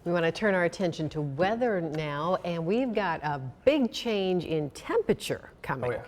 We want to turn our attention to weather now, and we've got a big change in temperature coming. Oh, yeah.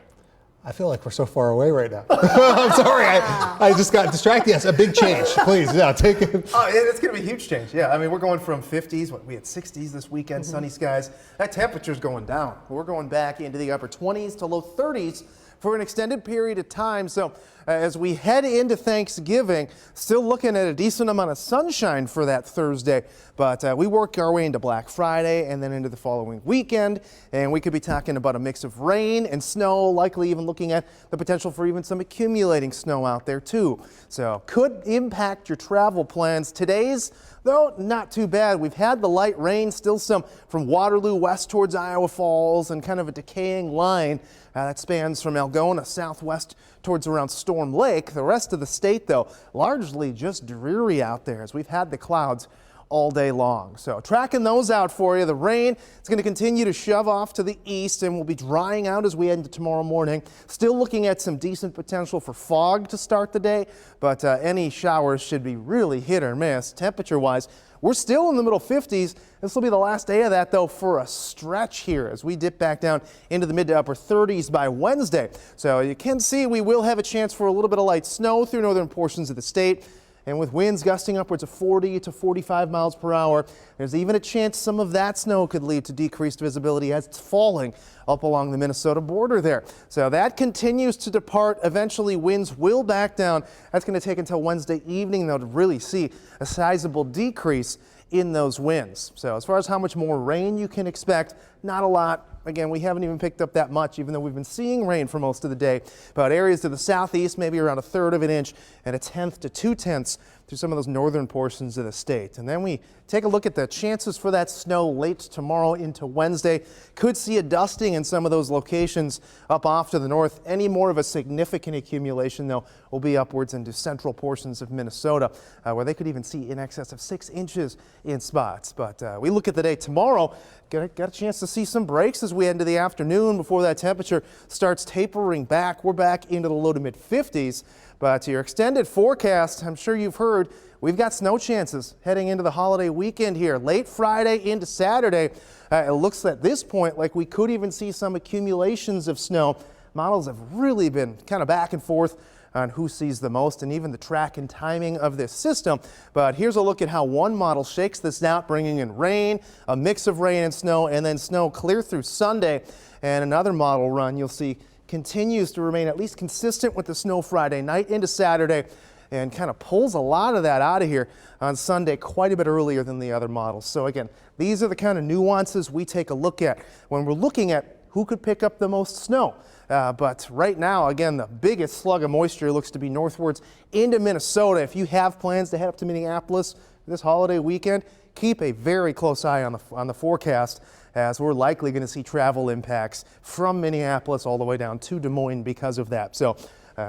I feel like we're so far away right now. I'm sorry, I just got distracted. Yes, a big change. Please, yeah, take it. Oh, it's going to be a huge change. Yeah, I mean, we're going from 50s, we had 60s this weekend, sunny skies. That temperature's going down. We're going back into the upper 20s to low 30s for an extended period of time. So as we head into Thanksgiving, still looking at a decent amount of sunshine for that Thursday, but we work our way into Black Friday and then into the following weekend, and we could be talking about a mix of rain and snow, likely even looking at the potential for even some accumulating snow out there too. So could impact your travel plans. Today's, though, not too bad. We've had the light rain, still some from Waterloo west towards Iowa Falls, and kind of a decaying line that spans from Algona southwest towards around Storm Lake. The rest of the state, though, largely just dreary out there as we've had the clouds all day long. So tracking those out for you. The rain is going to continue to shove off to the east and will be drying out as we head into tomorrow morning. Still looking at some decent potential for fog to start the day, but any showers should be really hit or miss. Temperature wise, we're still in the middle 50s. This will be the last day of that, though, for a stretch here as we dip back down into the mid to upper 30s by Wednesday. So you can see we will have a chance for a little bit of light snow through northern portions of the state. And with winds gusting upwards of 40 to 45 miles per hour, there's even a chance some of that snow could lead to decreased visibility as it's falling up along the Minnesota border there. So that continues to depart. Eventually, winds will back down. That's going to take until Wednesday evening, though, to really see a sizable decrease in those winds. So as far as how much more rain you can expect, not a lot. Again, we haven't even picked up that much, even though we've been seeing rain for most of the day. But areas to the southeast, maybe around 1/3 of an inch and 1/10 to 2/10 through some of those northern portions of the state. And then we take a look at the chances for that snow late tomorrow into Wednesday. Could see a dusting in some of those locations up off to the north. Any more of a significant accumulation, though, will be upwards into central portions of Minnesota, where they could even see in excess of 6 inches in spots. But we look at the day tomorrow, got a chance to see some breaks as we head into the afternoon before that temperature starts tapering back. We're back into the low to mid 50s. But to your extended forecast, I'm sure you've heard, we've got snow chances heading into the holiday weekend here. Late Friday into Saturday, it looks at this point like we could even see some accumulations of snow. Models have really been kind of back and forth on who sees the most and even the track and timing of this system. But here's a look at how one model shakes this out, bringing in rain, a mix of rain and snow, and then snow clear through Sunday. And another model run you'll see continues to remain at least consistent with the snow Friday night into Saturday, and kind of pulls a lot of that out of here on Sunday quite a bit earlier than the other models. So again, these are the kind of nuances we take a look at when we're looking at who could pick up the most snow. But right now, again, the biggest slug of moisture looks to be northwards into Minnesota. If you have plans to head up to Minneapolis this holiday weekend, keep a very close eye on the forecast, as we're likely going to see travel impacts from Minneapolis all the way down to Des Moines because of that. So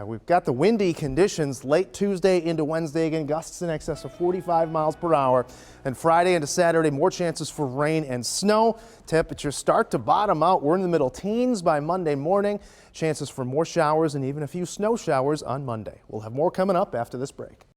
we've got the windy conditions late Tuesday into Wednesday, again, gusts in excess of 45 miles per hour. And Friday into Saturday, more chances for rain and snow. Temperatures start to bottom out. We're in the middle teens by Monday morning. Chances for more showers and even a few snow showers on Monday. We'll have more coming up after this break.